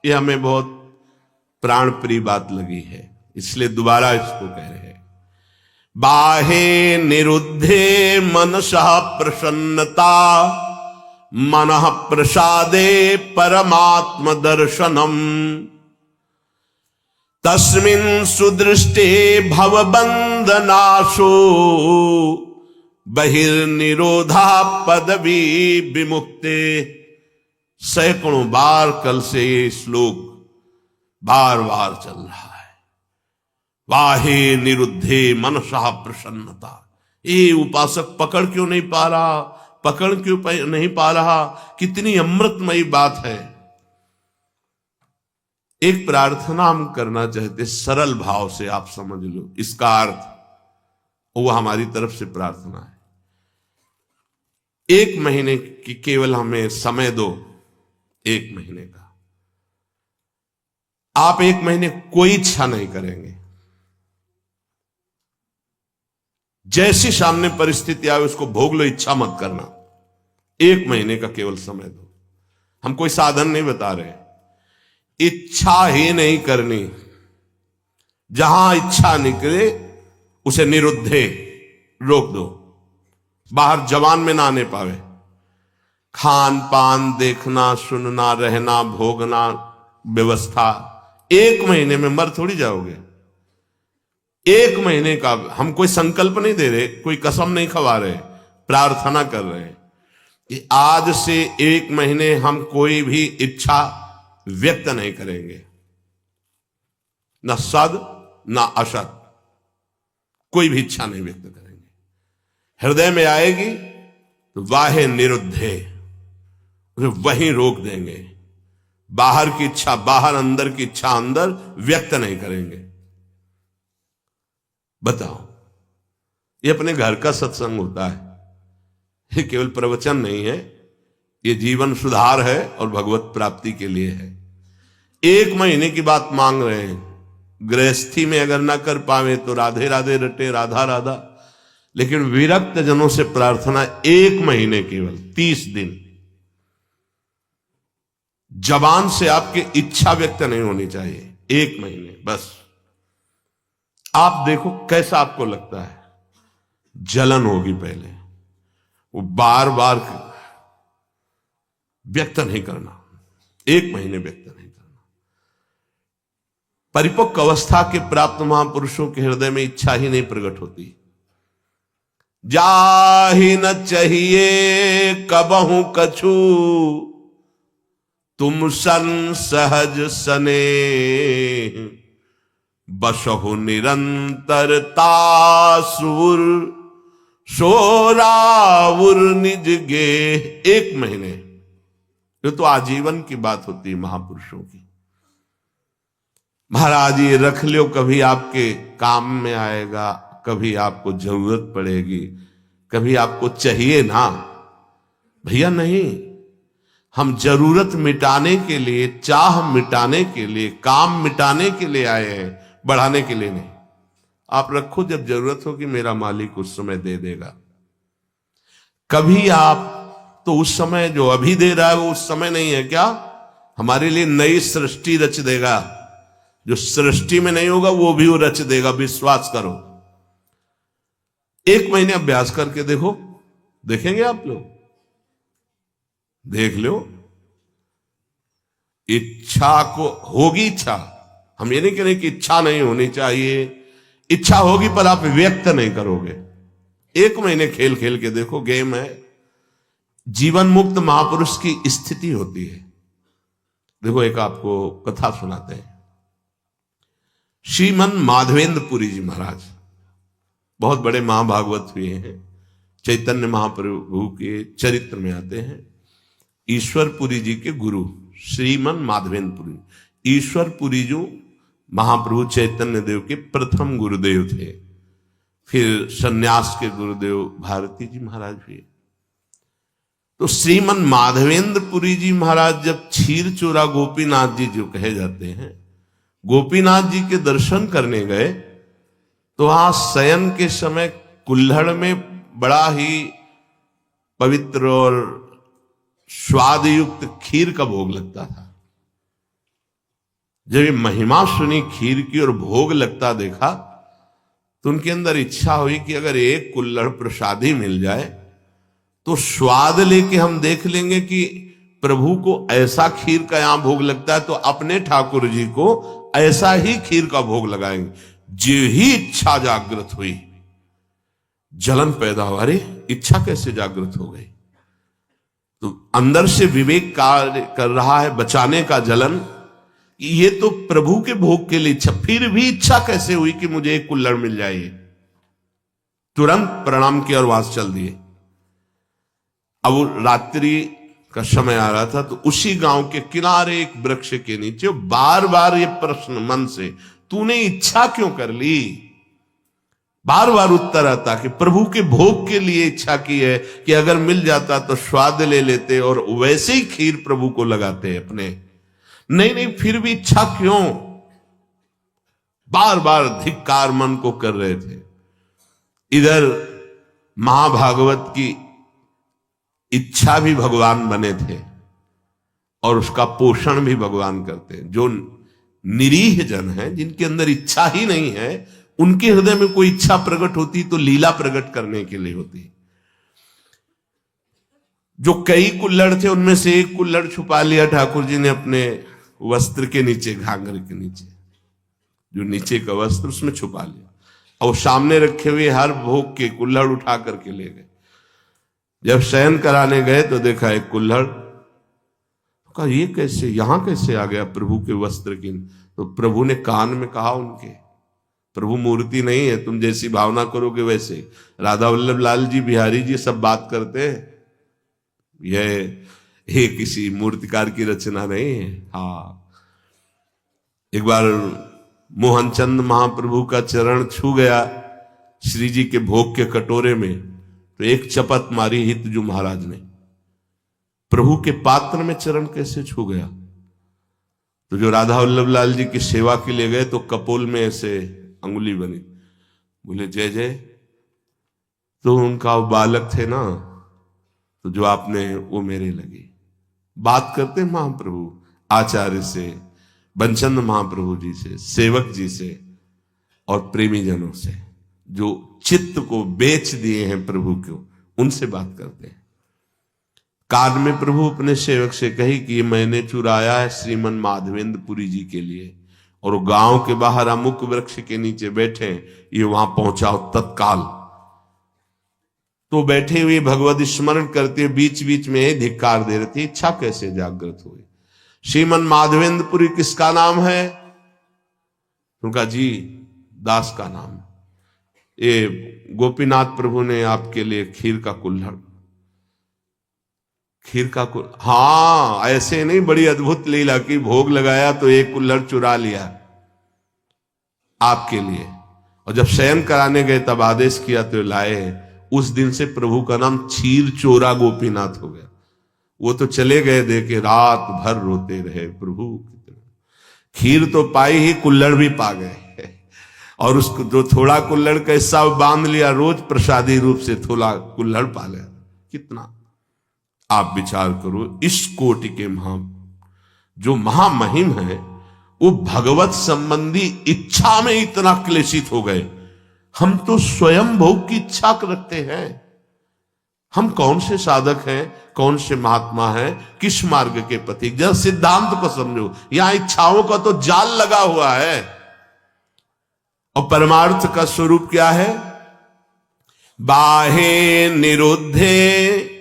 ये हमें बहुत प्राण प्रिय बात लगी है, इसलिए दोबारा इसको कह रहे हैं। बाहे निरुद्धे मनसः प्रसन्नता, मनः प्रसादे परमात्म दर्शनम, तस्मिन् सुदृष्टे भवबंधनाशो, बहिर्निरोधा पदवी विमुक्ते। सैकड़ों बार कल से ये श्लोक बार बार चल रहा है। वाहे निरुद्धे मनसः प्रसन्नता। ये उपासक पकड़ क्यों नहीं पा रहा, पकड़ क्यों नहीं पा रहा? कितनी अमृतमयी बात है। एक प्रार्थना हम करना चाहते, सरल भाव से आप समझ लो इसका अर्थ, वो हमारी तरफ से प्रार्थना है। 1 महीने की केवल हमें समय दो, 1 महीने का। आप 1 महीने कोई इच्छा नहीं करेंगे, जैसी सामने परिस्थिति आए उसको भोग लो, इच्छा मत करना। 1 महीने का केवल समय दो। हम कोई साधन नहीं बता रहे, इच्छा ही नहीं करनी। जहां इच्छा निकले उसे निरुद्धे, रोक दो, बाहर जवान में ना आने पावे। खान पान, देखना, सुनना, रहना, भोगना, व्यवस्था, 1 महीने में मर थोड़ी जाओगे। 1 महीने का हम कोई संकल्प नहीं दे रहे, कोई कसम नहीं खवा रहे, प्रार्थना कर रहे हैं कि आज से 1 महीने हम कोई भी इच्छा व्यक्त नहीं करेंगे, न सद न असत, कोई भी इच्छा नहीं व्यक्त करेंगे। हृदय में आएगी तो वाहे निरुद्धे, वहीं रोक देंगे। बाहर की इच्छा बाहर, अंदर की इच्छा अंदर, व्यक्त नहीं करेंगे। बताओ, ये अपने घर का सत्संग होता है, ये केवल प्रवचन नहीं है, ये जीवन सुधार है और भगवत प्राप्ति के लिए है। 1 महीने की बात मांग रहे हैं। गृहस्थी में अगर ना कर पावे तो राधे राधे रटे, राधा राधा। लेकिन विरक्त जनों से प्रार्थना 1 महीने, केवल 30 दिन। जबान से आपकी इच्छा व्यक्त नहीं होनी चाहिए, 1 महीने बस। आप देखो कैसा आपको लगता है। जलन होगी पहले, वो बार बार व्यक्त नहीं करना, 1 महीने व्यक्त नहीं करना। परिपक्व अवस्था के प्राप्त महापुरुषों के हृदय में इच्छा ही नहीं प्रकट होती। जाहि न चाहिए कबहू कछु, तुम सन सहज सने, बसहु निरंतरता सुर, सोराउर निज गे। 1 महीने, ये तो आजीवन की बात होती है महापुरुषों की। महाराज ये रख लो, कभी आपके काम में आएगा, कभी आपको जरूरत पड़ेगी, कभी आपको चाहिए ना। भैया नहीं, हम जरूरत मिटाने के लिए, चाह मिटाने के लिए, काम मिटाने के लिए आए हैं, बढ़ाने के लिए नहीं। आप रखो, जब जरूरत होगी मेरा मालिक उस समय दे देगा। कभी आप तो उस समय जो अभी दे रहा है वो उस समय नहीं है क्या? हमारे लिए नई सृष्टि रच देगा। जो सृष्टि में नहीं होगा वो भी वो रच देगा, विश्वास करो। 1 महीने अभ्यास करके देखो, देखेंगे आप लोग, देख लो। इच्छा को होगी, इच्छा, हम ये नहीं कह रहे कि इच्छा नहीं होनी चाहिए, इच्छा होगी पर आप व्यक्त नहीं करोगे। 1 महीने खेल खेल के देखो, गेम है। जीवन मुक्त महापुरुष की स्थिति होती है। देखो एक आपको कथा सुनाते हैं। श्रीमन माधवेंद्र पुरी जी महाराज बहुत बड़े महाभागवत हुए हैं, चैतन्य महाप्रभु के चरित्र में आते हैं। ईश्वरपुरी जी के गुरु श्रीमन माधवेंद्र पुरी। ईश्वरपुरी जो महाप्रभु चैतन्य देव के प्रथम गुरुदेव थे, फिर सन्यास के गुरुदेव भारती जी महाराज हुए। तो श्रीमन माधवेंद्र पुरी जी महाराज जब क्षीर चोरा गोपीनाथ जी जो कहे जाते हैं, गोपीनाथ जी के दर्शन करने गए तो वहां शयन के समय कुल्हड़ में बड़ा ही पवित्र और स्वाद युक्त खीर का भोग लगता था। जब ये महिमा सुनी खीर की और भोग लगता देखा तो उनके अंदर इच्छा हुई कि अगर एक कुल्हड़ प्रसादी मिल जाए तो स्वाद लेके हम देख लेंगे कि प्रभु को ऐसा खीर का यहां भोग लगता है तो अपने ठाकुर जी को ऐसा ही खीर का भोग लगाएंगे। जो ही इच्छा जागृत हुई, जलन पैदा हुआ। अरे इच्छा कैसे जागृत हो गई? तो अंदर से विवेक कार्य कर रहा है, बचाने का जलन। ये तो प्रभु के भोग के लिए इच्छा, फिर भी इच्छा कैसे हुई कि मुझे एक कुल्हड़ मिल जाए? तुरंत प्रणाम किया और वास चल दिए। अब रात्रि का समय आ रहा था तो उसी गांव के किनारे एक वृक्ष के नीचे बार बार ये प्रश्न मन से, तूने इच्छा क्यों कर ली? बार बार उत्तर आता कि प्रभु के भोग के लिए इच्छा की है कि अगर मिल जाता तो स्वाद ले लेते और वैसे ही खीर प्रभु को लगाते अपने। नहीं, फिर भी इच्छा क्यों? बार बार धिक्कार मन को कर रहे थे। इधर महाभागवत की इच्छा भी भगवान बने थे और उसका पोषण भी भगवान करते हैं। जो निरीह जन है, जिनके अंदर इच्छा ही नहीं है, उनके हृदय में कोई इच्छा प्रकट होती तो लीला प्रकट करने के लिए होती। जो कई कुल्हड़ थे उनमें से एक कुल्हड़ छुपा लिया ठाकुर जी ने अपने वस्त्र के नीचे, घाघर के नीचे, जो नीचे का वस्त्र उसमें छुपा लिया और सामने रखे हुए हर भोग के कुल्हड़ उठा करके ले गए। जब शयन कराने गए तो देखा एक कुल्हड़, कहा ये कैसे, यहां कैसे आ गया प्रभु के वस्त्र की? तो प्रभु ने कान में कहा उनके, प्रभु मूर्ति नहीं है, तुम जैसी भावना करोगे वैसे। राधा वल्लभ लाल जी, बिहारी जी सब बात करते हैं, यह किसी मूर्तिकार की रचना नहीं है। हाँ, एक बार मोहनचंद महाप्रभु का चरण छू गया श्री जी के भोग के कटोरे में, तो एक चपत मारी हितजू महाराज ने, प्रभु के पात्र में चरण कैसे छू गया? तो जो राधा वल्लभ लाल जी की सेवा के लिए गए तो कपोल में ऐसे अंगुली बनी, बोले जय जय। तो उनका बालक थे ना, तो जो आपने वो मेरे लगी। बात करते महाप्रभु आचार्य से, बंचंद महाप्रभु जी से, सेवक जी से और प्रेमी जनों से, जो चित्त को बेच दिए हैं प्रभु को, उनसे बात करते हैं। कान में प्रभु अपने सेवक से कही कि ये मैंने चुराया है श्रीमन माधवेंद्र पुरी जी के लिए, और वो गांव के बाहर अमुक वृक्ष के नीचे बैठे, ये वहां पहुंचाओ तत्काल। तो बैठे हुए भगवत स्मरण करते बीच बीच में धिक्कार दे रहे थे। इच्छा कैसे जागृत हुई? श्रीमन माधवेंद्रपुरी किसका नाम है? उनका जी दास का नाम। ये गोपीनाथ प्रभु ने आपके लिए खीर का कुल्हड़, हाँ, ऐसे नहीं, बड़ी अद्भुत लीला की, भोग लगाया तो एक कुल्हड़ चुरा लिया आपके लिए, और जब शयन कराने गए तब आदेश किया तो लाए। उस दिन से प्रभु का नाम क्षीर चोरा गोपीनाथ हो गया। वो तो चले गए, देखे रात भर रोते रहे, प्रभु खीर तो पाई ही, कुल्हड़ भी पा गए, और उसको जो थोड़ा कुल्हड़ का हिस्सा बांध लिया, रोज प्रसादी रूप से थोड़ा कुल्हड़ पा लिया। कितना आप विचार करो, इस कोटि के जो महामहिम है, वो भगवत संबंधी इच्छा में इतना क्लेशित हो गए। हम तो स्वयं भोग की इच्छा रखते हैं। हम कौन से साधक हैं, कौन से महात्मा हैं, किस मार्ग के पथिक? जब सिद्धांत को समझो, यहां इच्छाओं का तो जाल लगा हुआ है, और परमार्थ का स्वरूप क्या है? बाहे निरुद्धे,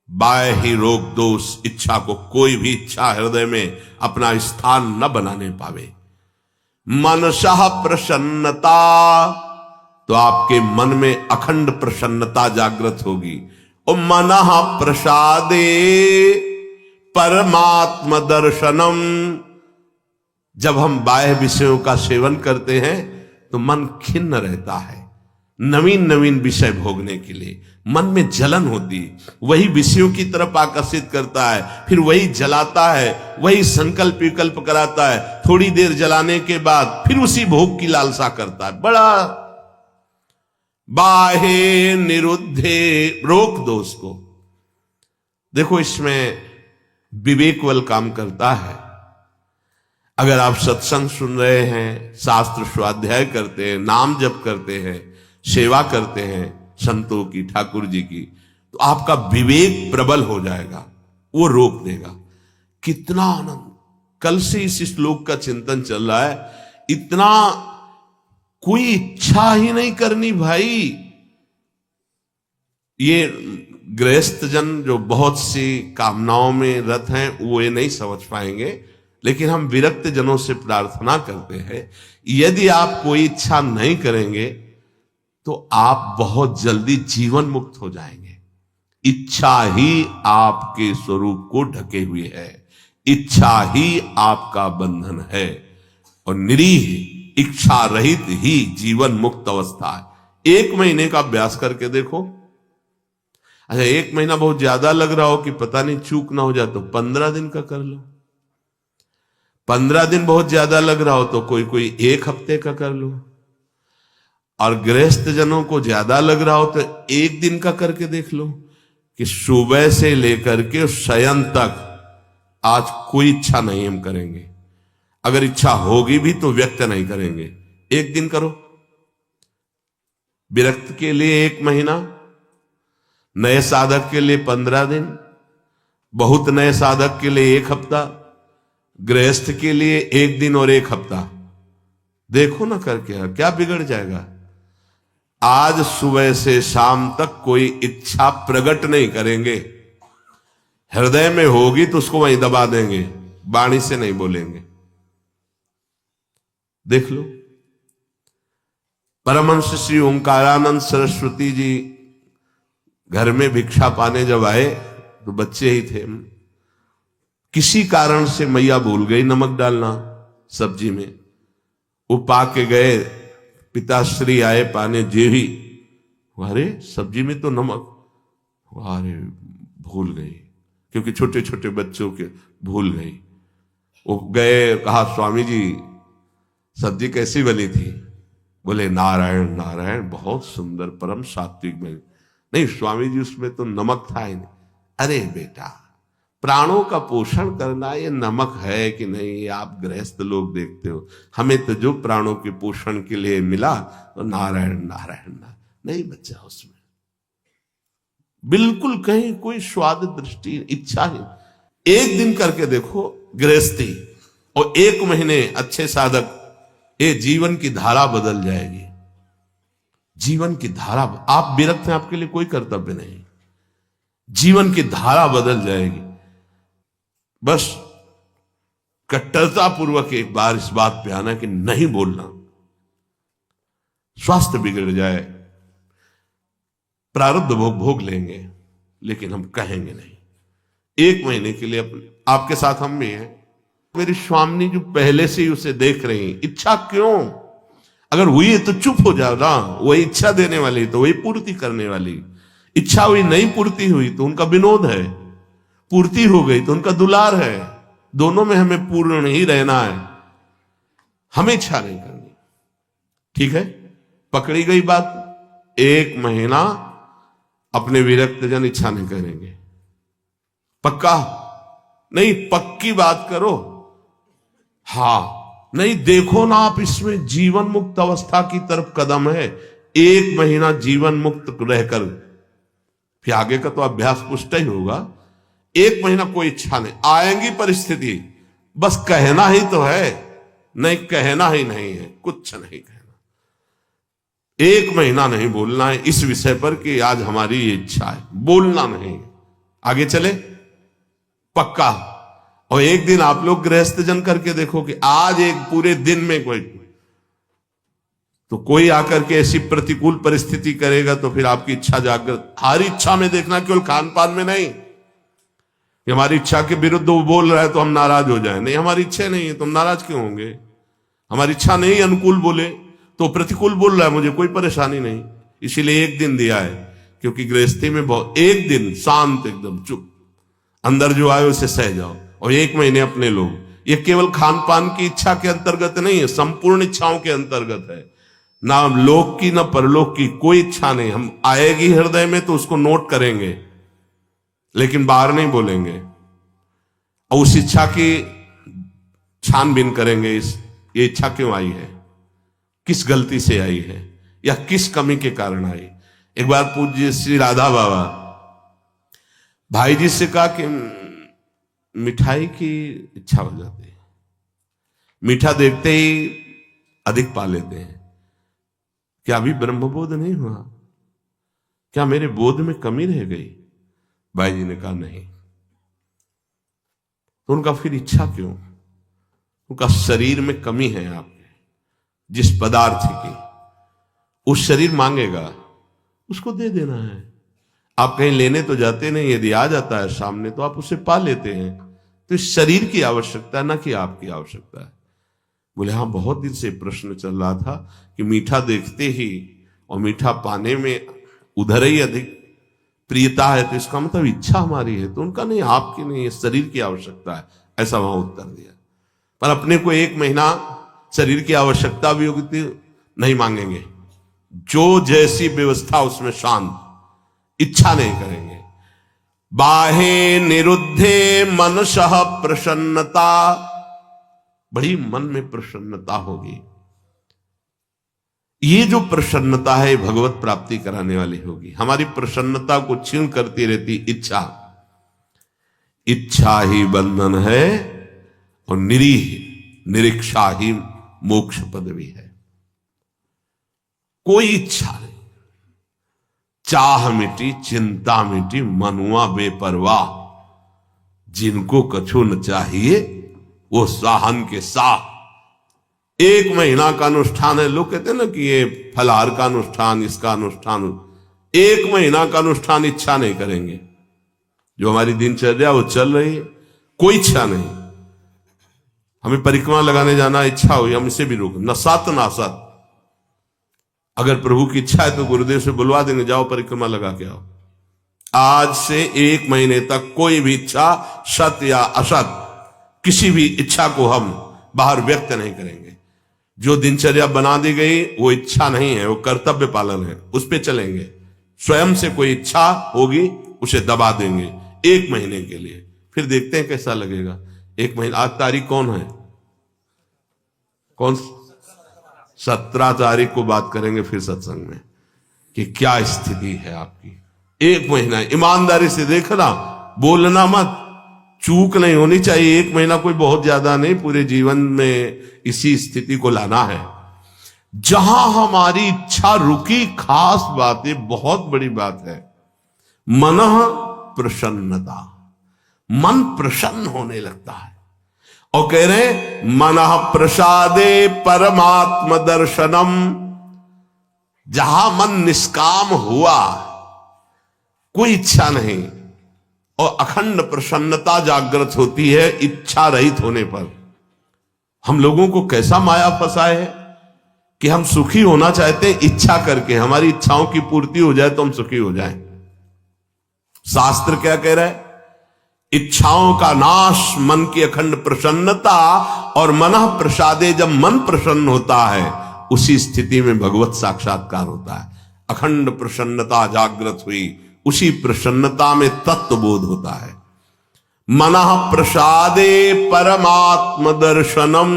बाह्य रोग दोष, इच्छा को कोई भी इच्छा हृदय में अपना स्थान न बनाने पावे। मनसः प्रसन्नता, तो आपके मन में अखंड प्रसन्नता जागृत होगी। और मनः प्रसादे परमात्म दर्शनम, जब हम बाह्य विषयों का सेवन करते हैं तो मन खिन्न रहता है, नवीन नवीन विषय भोगने के लिए मन में जलन होती, वही विषयों की तरफ आकर्षित करता है, फिर वही जलाता है, वही संकल्प विकल्प कराता है, थोड़ी देर जलाने के बाद फिर उसी भोग की लालसा करता है। बड़ा बाहे निरुद्धे, रोक दो उसको। देखो इसमें विवेक बल काम करता है। अगर आप सत्संग सुन रहे हैं, शास्त्र स्वाध्याय करते हैं, नाम जप करते हैं, सेवा करते हैं संतों की, ठाकुर जी की, तो आपका विवेक प्रबल हो जाएगा, वो रोक देगा। कितना आनंद! कल से इस श्लोक का चिंतन चल रहा है। इतना कोई इच्छा ही नहीं करनी भाई। ये गृहस्थ जन जो बहुत सी कामनाओं में रत हैं वो ये नहीं समझ पाएंगे, लेकिन हम विरक्त जनों से प्रार्थना करते हैं, यदि आप कोई इच्छा नहीं करेंगे तो आप बहुत जल्दी जीवन मुक्त हो जाएंगे। इच्छा ही आपके स्वरूप को ढके हुए है, इच्छा ही आपका बंधन है, और निरीह इच्छा रहित ही जीवन मुक्त अवस्था है। 1 महीने का अभ्यास करके देखो। अच्छा, 1 महीना बहुत ज्यादा लग रहा हो कि पता नहीं चूक ना हो जाए तो 15 दिन का कर लो। 15 दिन बहुत ज्यादा लग रहा हो तो कोई 1 हफ्ते का कर लो। और गृहस्थ जनों को ज्यादा लग रहा हो तो 1 दिन का करके देख लो कि सुबह से लेकर के शयन तक आज कोई इच्छा नहीं हम करेंगे। अगर इच्छा होगी भी तो व्यक्त नहीं करेंगे। 1 दिन करो। विरक्त के लिए 1 महीना, नए साधक के लिए 15 दिन, बहुत नए साधक के लिए 1 हफ्ता, गृहस्थ के लिए 1 दिन और 1 हफ्ता। देखो ना करके क्या बिगड़ जाएगा। आज सुबह से शाम तक कोई इच्छा प्रकट नहीं करेंगे। हृदय में होगी तो उसको वहीं दबा देंगे, वाणी से नहीं बोलेंगे। देख लो। परमहंस श्री ओंकारानंद सरस्वती जी घर में भिक्षा पाने जब आए तो बच्चे ही थे। किसी कारण से मैया भूल गई नमक डालना सब्जी में। वो पा के गए, पिताश्री आए पाने, जेही, अरे सब्जी में तो नमक, अरे भूल गई, क्योंकि छोटे छोटे बच्चों के भूल गई। वो गए, कहा स्वामी जी सब्जी कैसी बनी थी? बोले नारायण नारायण, बहुत सुंदर, परम सात्विक बनी। नहीं स्वामी जी उसमें तो नमक था ही नहीं। अरे बेटा, प्राणों का पोषण करना ये नमक है कि नहीं, ये आप गृहस्थ लोग देखते हो। हमें तो जो प्राणों के पोषण के लिए मिला तो नारायण नारायण नहीं बचा उसमें, बिल्कुल कहीं कोई स्वाद दृष्टि इच्छा ही। 1 दिन करके देखो गृहस्थी, और 1 महीने अच्छे साधक, ये जीवन की धारा बदल जाएगी। जीवन की धारा, आप विरक्त हैं, आपके लिए कोई कर्तव्य नहीं, जीवन की धारा बदल जाएगी। बस कट्टरता पूर्वक एक बार इस बात पे आना कि नहीं बोलना, स्वास्थ्य बिगड़ जाए, प्रारब्ध भोग लेंगे, लेकिन हम कहेंगे नहीं। 1 महीने के लिए आपके साथ हम भी हैं। मेरी स्वामी जो पहले से ही उसे देख रही, इच्छा क्यों? अगर हुई है तो चुप हो जाओ ना, वही इच्छा देने वाली तो वही पूर्ति करने वाली। इच्छा हुई, नहीं पूर्ति हुई तो उनका विनोद है, पूर्ति हो गई तो उनका दुलार है। दोनों में हमें पूर्ण ही रहना है, हमें इच्छा नहीं करनी। ठीक है, पकड़ी गई बात। 1 महीना अपने विरक्त जन इच्छा नहीं करेंगे। पक्का नहीं, पक्की बात करो। हाँ नहीं, देखो ना आप, इसमें जीवन मुक्त अवस्था की तरफ कदम है। 1 महीना जीवन मुक्त रहकर फिर आगे का तो अभ्यास पुष्ट ही होगा। 1 महीना कोई इच्छा नहीं, आएंगी परिस्थिति, बस कहना ही तो है, नहीं कहना ही नहीं है, कुछ नहीं कहना। 1 महीना नहीं बोलना है इस विषय पर कि आज हमारी ये इच्छा है, बोलना नहीं। आगे चले पक्का। और 1 दिन आप लोग गृहस्थ जन करके देखो कि आज एक पूरे दिन में कोई आकर के ऐसी प्रतिकूल परिस्थिति करेगा तो फिर आपकी इच्छा जागृत। हर इच्छा में देखना, केवल खान पान में नहीं कि हमारी इच्छा के विरुद्ध वो बोल रहा है तो हम नाराज हो जाए। नहीं, हमारी इच्छा नहीं है, तुम नाराज क्यों होंगे? हमारी इच्छा नहीं अनुकूल बोले तो प्रतिकूल बोल रहा है, मुझे कोई परेशानी नहीं। इसीलिए 1 दिन दिया है, क्योंकि गृहस्थी में बहुत 1 दिन शांत, एकदम चुप, अंदर जो आए उसे सह जाओ। और 1 महीने अपने लोग, ये केवल खान पान की इच्छा के अंतर्गत नहीं है, संपूर्ण इच्छाओं के अंतर्गत है। ना लोक की ना परलोक की कोई इच्छा नहीं। हम आएगी हृदय में तो उसको नोट करेंगे, लेकिन बाहर नहीं बोलेंगे। और उस इच्छा की छानबीन करेंगे ये इच्छा क्यों आई है, किस गलती से आई है, या किस कमी के कारण आई। एक बार पूज्य श्री राधा बाबा भाई जी से कहा कि मिठाई की इच्छा हो जाती है, मीठा देखते ही अधिक पा लेते हैं, क्या अभी ब्रह्मबोध नहीं हुआ, क्या मेरे बोध में कमी रह गई। भाई जी ने कहा नहीं। तो उनका फिर इच्छा क्यों, उनका शरीर में कमी है आपके, जिस पदार्थ की उस शरीर मांगेगा उसको दे देना है। आप कहीं लेने तो जाते नहीं, यदि आ जाता है सामने तो आप उसे पा लेते हैं। तो इस शरीर की आवश्यकता ना कि आपकी आवश्यकता है। बोले हाँ, बहुत दिन से प्रश्न चल रहा था कि मीठा देखते ही और मीठा पाने में उधर ही अधिक प्रियता है, तो इसका मतलब इच्छा हमारी है। तो उनका नहीं, आपकी नहीं, ये शरीर की आवश्यकता है, ऐसा वहां उत्तर दिया। पर अपने को 1 महीना शरीर की आवश्यकता भी होगी तो नहीं मांगेंगे, जो जैसी व्यवस्था उसमें शांत, इच्छा नहीं करेंगे। बाहे निरुद्धे मनसः प्रसन्नता, बड़ी मन में प्रसन्नता होगी। ये जो प्रसन्नता है भगवत प्राप्ति कराने वाली होगी। हमारी प्रसन्नता को क्षीण करती रहती इच्छा, इच्छा ही बंधन है और निरीक्षा ही मोक्ष पदवी है। कोई इच्छा नहीं, चाह मिटी चिंता मिटी मनुआ बेपरवाह, जिनको कछु न चाहिए वो साहन के साह। 1 महीना का अनुष्ठान है, लोग कहते हैं ना कि ये फलाहार का अनुष्ठान, इसका अनुष्ठान, 1 महीना का अनुष्ठान इच्छा नहीं करेंगे। जो हमारी दिनचर्या वो चल रही है, कोई इच्छा नहीं। हमें परिक्रमा लगाने जाना इच्छा हुई, हम इसे भी रोक, न सत ना सत। अगर प्रभु की इच्छा है तो गुरुदेव से बुलवा देंगे, जाओ परिक्रमा लगा के आओ। आज से 1 महीने तक कोई भी इच्छा, सत या असत, किसी भी इच्छा को हम बाहर व्यक्त नहीं करेंगे। जो दिनचर्या बना दी गई वो इच्छा नहीं है, वो कर्तव्य पालन है, उस पे चलेंगे। स्वयं से कोई इच्छा होगी उसे दबा देंगे 1 महीने के लिए, फिर देखते हैं कैसा लगेगा। 1 महीना, आज तारीख कौन है, कौन 17 तारीख को बात करेंगे फिर सत्संग में कि क्या स्थिति है आपकी। 1 महीना ईमानदारी से देखना, बोलना मत, चूक नहीं होनी चाहिए। 1 महीना कोई बहुत ज्यादा नहीं, पूरे जीवन में इसी स्थिति को लाना है। जहां हमारी इच्छा रुकी, खास बात है, बहुत बड़ी बात है, मनः प्रसन्नता, मन प्रसन्न होने लगता है। और कह रहे मनः प्रसादे परमात्म दर्शनम, जहां मन निष्काम हुआ, कोई इच्छा नहीं, और अखंड प्रसन्नता जागृत होती है इच्छा रहित होने पर। हम लोगों को कैसा माया फंसाए है कि हम सुखी होना चाहते हैं इच्छा करके, हमारी इच्छाओं की पूर्ति हो जाए तो हम सुखी हो जाएं। शास्त्र क्या कह रहा है, इच्छाओं का नाश, मन की अखंड प्रसन्नता, और मनः प्रसादे, जब मन प्रसन्न होता है उसी स्थिति में भगवत साक्षात्कार होता है। अखंड प्रसन्नता जागृत हुई, उसी प्रसन्नता में तत्वबोध होता है। मनः प्रसादे परमात्म दर्शनम,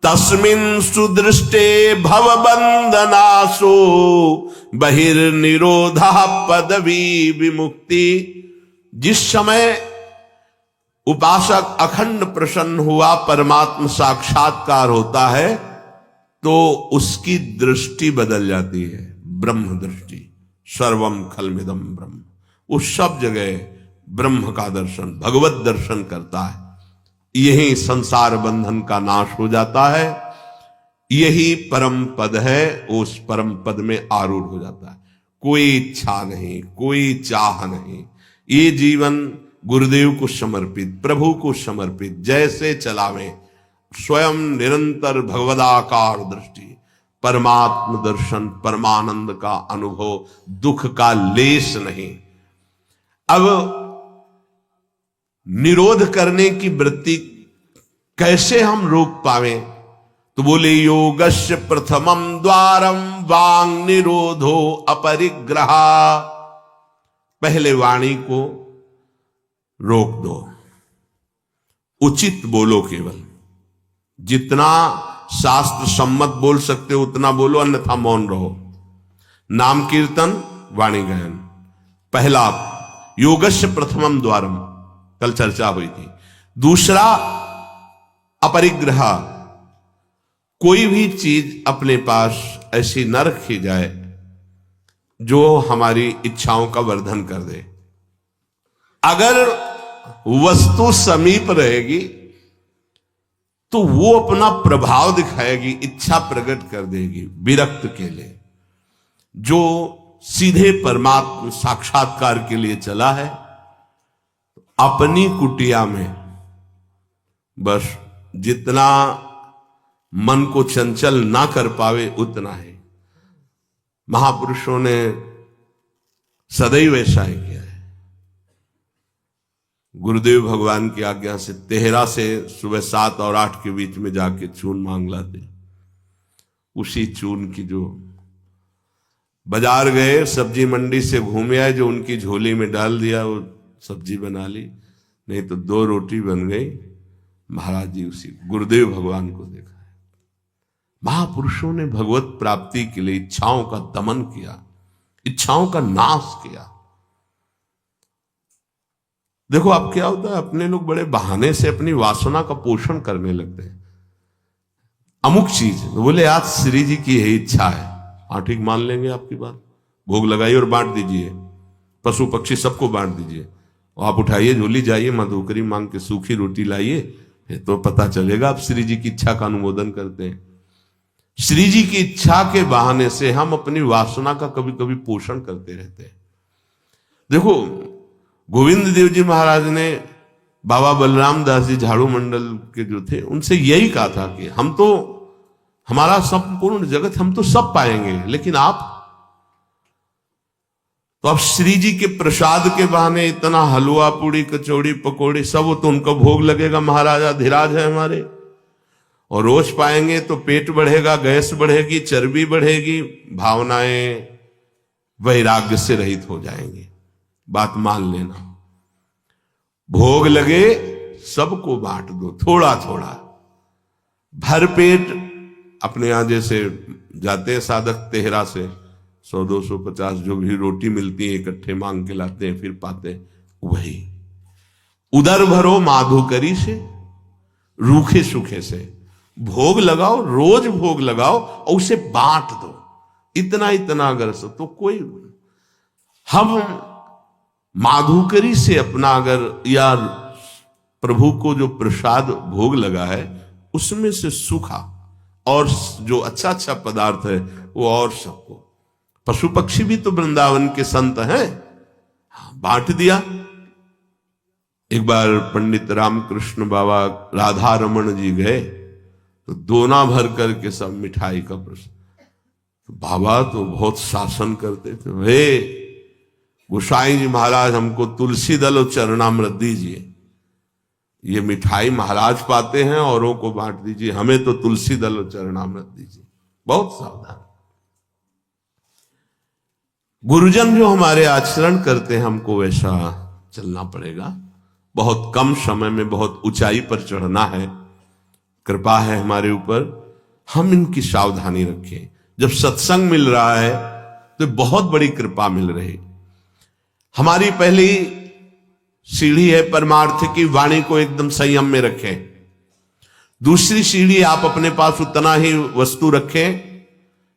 तस्मिन् सुदृष्टे भवबंधनासो, बहिर्निरोधः पदवी विमुक्ति। जिस समय उपासक अखंड प्रसन्न हुआ, परमात्म साक्षात्कार होता है, तो उसकी दृष्टि बदल जाती है, ब्रह्म दृष्टि। सर्वम खलमिदम ब्रह्म, वो सब जगह ब्रह्म का दर्शन, भगवत दर्शन करता है। यही संसार बंधन का नाश हो जाता है, यही परम पद है, उस परम पद में आरूढ़ हो जाता है। कोई इच्छा नहीं, कोई चाह नहीं, ये जीवन गुरुदेव को समर्पित, प्रभु को समर्पित, जैसे चलावें, स्वयं निरंतर भगवदाकार दृष्टि, परमात्म दर्शन, परमानंद का अनुभव, दुख का लेस नहीं। अब निरोध करने की वृत्ति कैसे हम रोक पावे, तो बोले योगस्य प्रथमम द्वारम वांग निरोधो अपरिग्रह। पहले वाणी को रोक दो, उचित बोलो केवल, जितना शास्त्र सम्मत बोल सकते हो उतना बोलो, अन्यथा मौन रहो। नाम कीर्तन, वाणी गायन, पहला योगस्य प्रथमम द्वारम, कल चर्चा हुई थी। दूसरा अपरिग्रह, कोई भी चीज अपने पास ऐसी न रखी जाए जो हमारी इच्छाओं का वर्धन कर दे। अगर वस्तु समीप रहेगी तो वो अपना प्रभाव दिखाएगी, इच्छा प्रकट कर देगी विरक्त के लिए। जो सीधे परमात्मा साक्षात्कार के लिए चला है, अपनी कुटिया में बस जितना मन को चंचल ना कर पावे उतना है। महापुरुषों ने सदैव ऐसा ही किया है। गुरुदेव भगवान की आज्ञा से तेहरा से सुबह 7 और 8 के बीच में जाके चून मांग लाते। उसी चून की जो बाजार गए, सब्जी मंडी से घूमे आए, जो उनकी झोली में डाल दिया वो सब्जी बना ली, नहीं तो 2 रोटी बन गई। महाराज जी उसी गुरुदेव भगवान को देखा है। महापुरुषों ने भगवत प्राप्ति के लिए इच्छाओं का दमन किया, इच्छाओं का नाश किया। देखो अब क्या होता है, अपने लोग बड़े बहाने से अपनी वासना का पोषण करने लगते हैं। अमुक चीज बोले आज श्री जी की यही इच्छा है, हाँ ठीक मान लेंगे आपकी बात, भोग लगाइए और बांट दीजिए, पशु पक्षी सबको बांट दीजिए। और आप उठाइए झोली, जाइए मधुकरी मांग के सूखी रोटी लाइए, तो पता चलेगा आप श्री जी की इच्छा का अनुमोदन करते हैं। श्री जी की इच्छा के बहाने से हम अपनी वासना का कभी कभी पोषण करते रहते हैं। देखो गोविंद देव जी महाराज ने बाबा बलराम दास जी झाड़ू मंडल के जो थे उनसे यही कहा था कि हम तो, हमारा संपूर्ण जगत हम तो सब पाएंगे, लेकिन आप तो अब श्री जी के प्रसाद के बहाने इतना हलवा पूड़ी कचौड़ी पकौड़ी सब तो उनको भोग लगेगा। महाराजा धीराज है हमारे, और रोज पाएंगे तो पेट बढ़ेगा, गैस बढ़ेगी, चर्बी बढ़ेगी, भावनाएं वैराग्य से रहित हो जाएंगी। बात मान लेना, भोग लगे सबको बांट दो, थोड़ा थोड़ा भर पेट। अपने यहां जैसे जाते हैं साधक तेहरा से 100-250 जो भी रोटी मिलती है इकट्ठे मांग के लाते हैं, फिर पाते हैं वही। उदर भरो माधुकरी से, रूखे सूखे से भोग लगाओ, रोज भोग लगाओ और उसे बांट दो। इतना इतना अगर सो तो कोई, हम माधुकरी से अपना अगर यार प्रभु को जो प्रसाद भोग लगा है उसमें से सूखा और जो अच्छा अच्छा पदार्थ है वो और सबको, पशु पक्षी भी तो वृंदावन के संत हैं, बांट दिया। एक बार पंडित रामकृष्ण बाबा राधा रमन जी गए तो दोना भर करके सब मिठाई का प्रसाद। तो बाबा तो बहुत शासन करते थे, वे गोसाई जी महाराज हमको तुलसी दल और चरणामृत दीजिए, ये मिठाई महाराज पाते हैं औरों को बांट दीजिए, हमें तो तुलसी दल और चरणामृत दीजिए। बहुत सावधान। गुरुजन जो हमारे आचरण करते हैं हमको वैसा चलना पड़ेगा। बहुत कम समय में बहुत ऊंचाई पर चढ़ना है, कृपा है हमारे ऊपर, हम इनकी सावधानी रखें। जब सत्संग मिल रहा है तो बहुत बड़ी कृपा मिल रही। हमारी पहली सीढ़ी है परमार्थ की, वाणी को एकदम संयम में रखें। दूसरी सीढ़ी, आप अपने पास उतना ही वस्तु रखें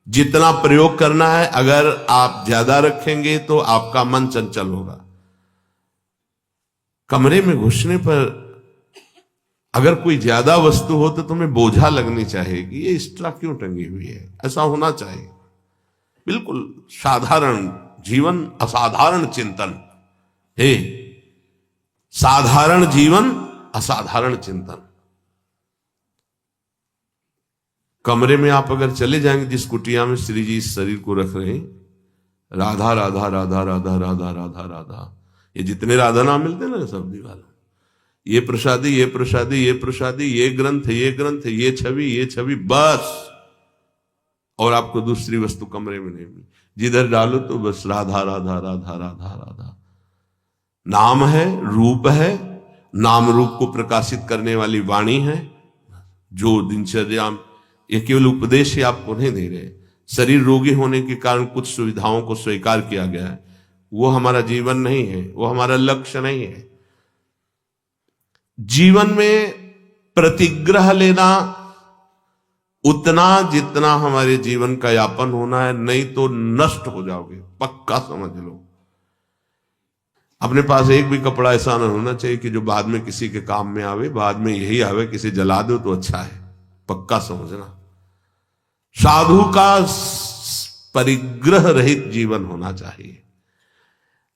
जितना प्रयोग करना है। अगर आप ज्यादा रखेंगे तो आपका मन चंचल होगा। कमरे में घुसने पर अगर कोई ज्यादा वस्तु हो तो तुम्हें बोझा लगनी चाहिए, ये एक्स्ट्रा क्यों टंगी हुई है, ऐसा होना चाहिए। बिल्कुल साधारण जीवन, असाधारण चिंतन हे, साधारण जीवन असाधारण चिंतन। कमरे में आप अगर चले जाएंगे जिस कुटिया में श्री जी इस शरीर को रख रहे हैं, राधा राधा राधा राधा राधा राधा राधा, ये जितने राधा नाम मिलते हैं ना सब दीवार, ये प्रसादी ये प्रसादी ये प्रसादी, ये ग्रंथ ये ग्रंथ, ये छवि बस। और आपको दूसरी वस्तु कमरे में नहीं मिली, जिधर डालो तो बस राधा राधा राधा राधा राधा। नाम है, रूप है, नाम रूप को प्रकाशित करने वाली वाणी है, जो दिनचर्या, ये केवल उपदेश ही आपको नहीं दे रहे, शरीर रोगी होने के कारण कुछ सुविधाओं को स्वीकार किया गया है, वो हमारा जीवन नहीं है, वो हमारा लक्ष्य नहीं है। जीवन में प्रतिग्रह लेना उतना जितना हमारे जीवन का यापन होना है, नहीं तो नष्ट हो जाओगे, पक्का समझ लो। अपने पास एक भी कपड़ा ऐसा ना होना चाहिए कि जो बाद में किसी के काम में आवे, बाद में यही आवे किसी जला दो तो अच्छा है, पक्का समझना। साधु का परिग्रह रहित जीवन होना चाहिए।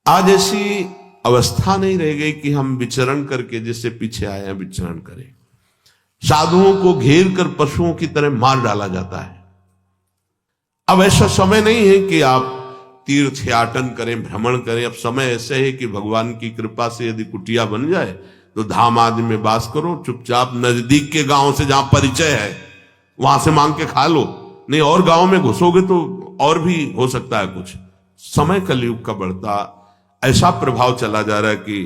आज ऐसी अवस्था नहीं रह गई कि हम विचरण करके, जिससे पीछे आए हैं विचरण करें। साधुओं को घेर कर पशुओं की तरह मार डाला जाता है। अब ऐसा समय नहीं है कि आप तीर्थयाटन करें, भ्रमण करें। अब समय ऐसे है कि भगवान की कृपा से यदि कुटिया बन जाए तो धाम आदि में वास करो, चुपचाप नजदीक के गांव से जहां परिचय है वहां से मांग के खा लो, नहीं और गांव में घुसोगे तो और भी हो सकता है कुछ। समय कलयुग का बढ़ता ऐसा प्रभाव चला जा रहा है कि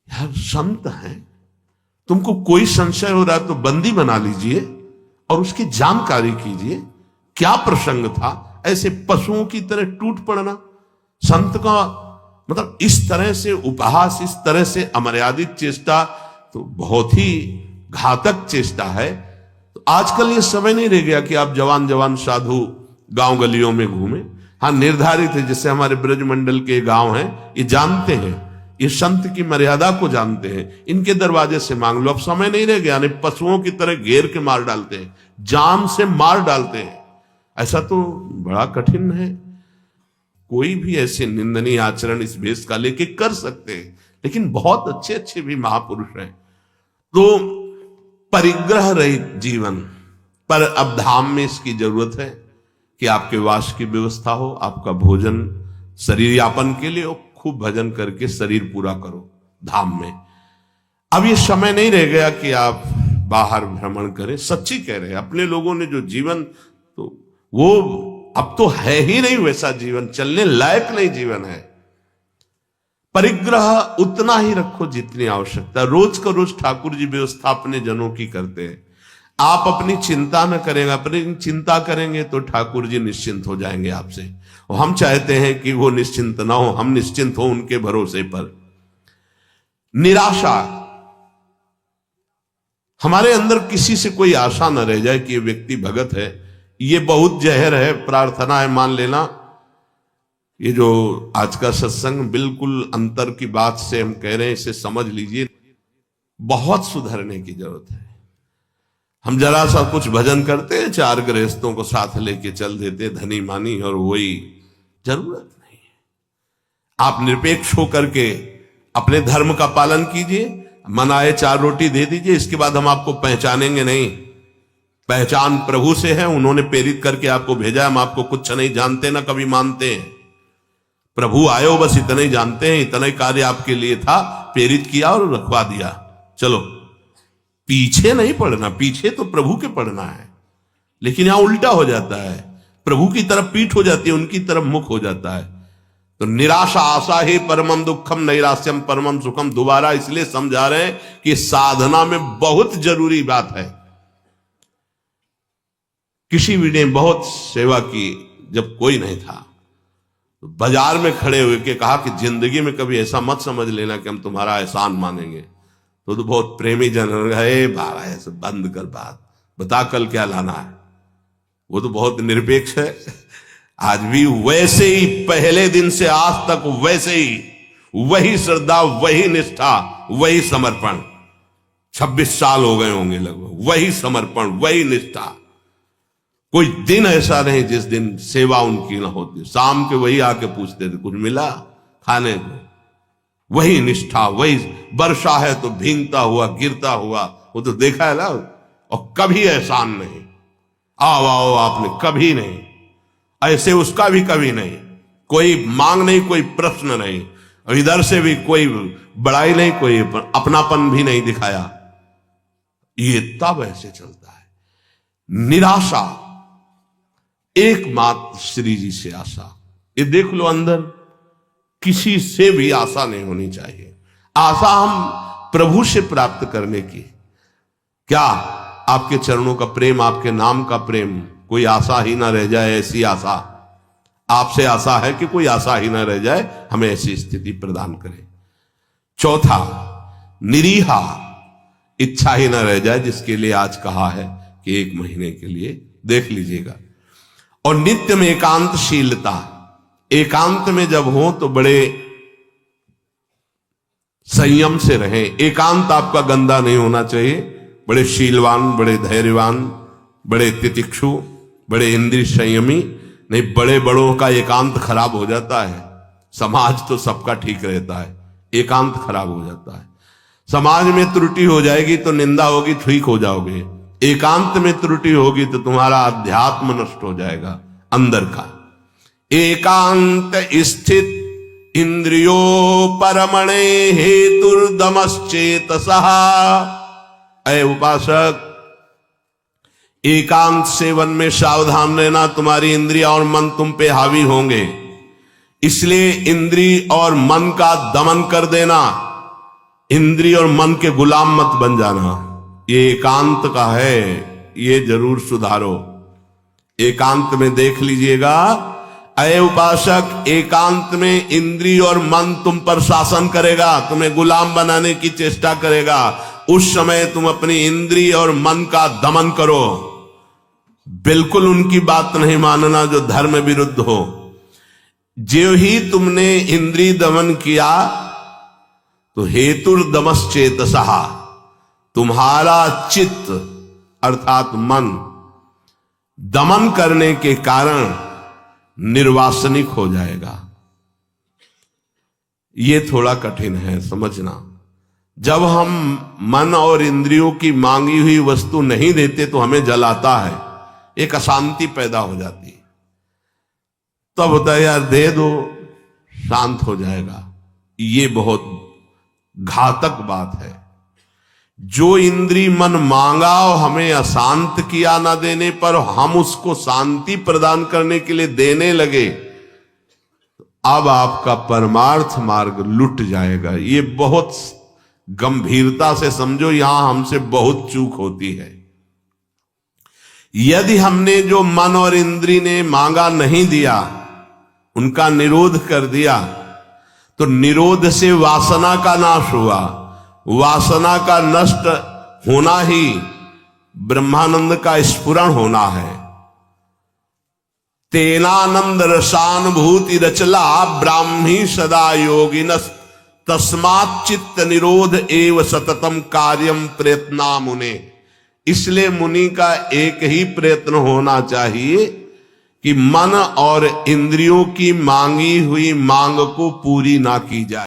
यार संत हैं, तुमको कोई संशय हो रहा है तो बंदी बना लीजिए और उसकी जानकारी कीजिए, क्या प्रसंग था। ऐसे पशुओं की तरह टूट पड़ना, संत का मतलब इस तरह से उपहास, इस तरह से अमर्यादित चेष्टा तो बहुत ही घातक चेष्टा है। तो आजकल ये समय नहीं रह गया कि आप जवान जवान साधु गांव गलियों में घूमें। हाँ, निर्धारित है, जैसे हमारे ब्रजमंडल के गांव हैं, ये जानते हैं, ये संत की मर्यादा को जानते हैं, इनके दरवाजे से मांग लो। अब समय नहीं रह गया, नहीं पशुओं की तरह घेर के मार डालते हैं, जान से मार डालते हैं। ऐसा तो बड़ा कठिन है। कोई भी ऐसे निंदनीय आचरण इस भेष का लेके कर सकते हैं, लेकिन बहुत अच्छे अच्छे भी महापुरुष हैं। तो परिग्रह रहित जीवन पर अब धाम में इसकी जरूरत है कि आपके वास की व्यवस्था हो, आपका भोजन शरीर यापन के लिए हो, खूब भजन करके शरीर पूरा करो धाम में। अब ये समय नहीं रह गया कि आप बाहर भ्रमण करें। सच्ची कह रहे हैं, अपने लोगों ने जो जीवन, तो वो अब तो है ही नहीं वैसा जीवन, चलने लायक नहीं जीवन है। परिग्रह उतना ही रखो जितनी आवश्यकता। रोज का रोज ठाकुर जी व्यवस्था अपने जनों की करते हैं। आप अपनी चिंता न करेंगे, अपनी चिंता करेंगे तो ठाकुर जी निश्चिंत हो जाएंगे आपसे। और हम चाहते हैं कि वो निश्चिंत ना हो, हम निश्चिंत हो उनके भरोसे पर। निराशा, हमारे अंदर किसी से कोई आशा न रह जाए कि ये व्यक्ति भगत है, ये बहुत जहर है, प्रार्थना है मान लेना। ये जो आज का सत्संग बिल्कुल अंतर की बात से हम कह रहे हैं, इसे समझ लीजिए, बहुत सुधरने की जरूरत है। हम जरा सा कुछ भजन करते हैं, 4 गृहस्थों को साथ लेके चल देते, धनी मानी, और वही जरूरत नहीं है। आप निरपेक्ष होकर के अपने धर्म का पालन कीजिए, मन आए 4 रोटी दे दीजिए, इसके बाद हम आपको पहचानेंगे नहीं। पहचान प्रभु से है, उन्होंने प्रेरित करके आपको भेजा। हम आपको कुछ नहीं जानते ना कभी मानते हैं। प्रभु आयो बस इतना ही जानते हैं, इतना ही कार्य आपके लिए था, प्रेरित किया और रखवा दिया। चलो, पीछे नहीं पड़ना, पीछे तो प्रभु के पड़ना है। लेकिन यहां उल्टा हो जाता है, प्रभु की तरफ पीठ हो जाती है, उनकी तरफ मुख हो जाता है। तो निराशा आशा ही परमम दुखम, नैराश्यम परमम सुखम। दोबारा इसलिए समझा रहे हैं कि साधना में बहुत जरूरी बात है। किसी भी ने बहुत सेवा की, जब कोई नहीं था तो बाजार में खड़े हुए के कहा कि जिंदगी में कभी ऐसा मत समझ लेना कि हम तुम्हारा एहसान मानेंगे। तो बहुत प्रेमी जन, है बाबा ऐसे बंद कर बात, बता कल क्या लाना है। वो तो बहुत निरपेक्ष है, आज भी वैसे ही, पहले दिन से आज तक वैसे ही, वही श्रद्धा, वही निष्ठा, वही समर्पण। 26 साल हो गए होंगे लगभग, वही समर्पण, वही निष्ठा। कोई दिन ऐसा नहीं जिस दिन सेवा उनकी ना होती। शाम के वही आके पूछते थे, कुछ मिला खाने को, वही निष्ठा, वही। वर्षा है तो भींगता हुआ, गिरता हुआ, वो तो देखा है ना। और कभी एहसान नहीं, आओ आओ आपने, कभी नहीं। ऐसे उसका भी कभी नहीं, कोई मांग नहीं, कोई प्रश्न नहीं, और इधर से भी कोई बड़ाई नहीं, कोई अपनापन भी नहीं दिखाया। ये तब ऐसे चलता है। निराशा, एकमात्र श्री जी से आशा। ये देख लो, अंदर किसी से भी आशा नहीं होनी चाहिए। आशा हम प्रभु से प्राप्त करने की। क्या आपके चरणों का प्रेम, आपके नाम का प्रेम, कोई आशा ही ना रह जाए, ऐसी आशा आपसे आशा है कि कोई आशा ही ना रह जाए, हमें ऐसी स्थिति प्रदान करें। चौथा, निरीहा, इच्छा ही ना रह जाए, जिसके लिए आज कहा है कि 1 महीने के लिए देख लीजिएगा। और नित्य में एकांतशीलता, एकांत में जब हो तो बड़े संयम से रहें। एकांत आपका गंदा नहीं होना चाहिए, बड़े शीलवान, बड़े धैर्यवान, बड़े तितिक्षु, बड़े इंद्रिय संयमी। नहीं, बड़े बड़ों का एकांत खराब हो जाता है। समाज तो सबका ठीक रहता है, एकांत खराब हो जाता है। समाज में त्रुटि हो जाएगी तो निंदा होगी, ठीक हो जाओगे। एकांत में त्रुटि होगी तो तुम्हारा अध्यात्म नष्ट हो जाएगा अंदर का। एकांत स्थित इंद्रियो परमणे हेतुर्दमश्चेतसः। अय उपासक, एकांत सेवन में सावधान रहना, तुम्हारी इंद्रिया और मन तुम पे हावी होंगे, इसलिए इंद्रिय और मन का दमन कर देना, इंद्रिय और मन के गुलाम मत बन जाना। ये एकांत का है, ये जरूर सुधारो। एकांत में देख लीजिएगा, अय उपासक, एकांत में इंद्रिय और मन तुम पर शासन करेगा, तुम्हें गुलाम बनाने की चेष्टा करेगा। उस समय तुम अपनी इंद्रिय और मन का दमन करो, बिल्कुल उनकी बात नहीं मानना जो धर्म विरुद्ध हो। जो ही तुमने इंद्रिय दमन किया तो हेतुर्दमश्चेतसः, तुम्हारा चित्त अर्थात मन दमन करने के कारण निर्वासनिक हो जाएगा। ये थोड़ा कठिन है समझना। जब हम मन और इंद्रियों की मांगी हुई वस्तु नहीं देते तो हमें जलाता है, एक अशांति पैदा हो जाती है। तब होता है यार दे दो, शांत हो जाएगा। ये बहुत घातक बात है। जो इंद्री मन मांगा और हमें अशांत किया ना देने पर हम उसको शांति प्रदान करने के लिए देने लगे, अब आपका परमार्थ मार्ग लुट जाएगा। ये बहुत गंभीरता से समझो, यहां हमसे बहुत चूक होती है। यदि हमने जो मन और इंद्री ने मांगा नहीं दिया, उनका निरोध कर दिया, तो निरोध से वासना का नाश हुआ। वासना का नष्ट होना ही ब्रह्मानंद का स्फुरण होना है। तेनानंद रसानुभूति रचला ब्राह्मी सदा योगिनस्, तस्मात् चित्त निरोध एव सततम कार्यम प्रयत्ना मुने। इसलिए मुनि का एक ही प्रयत्न होना चाहिए कि मन और इंद्रियों की मांगी हुई मांग को पूरी ना की जाए।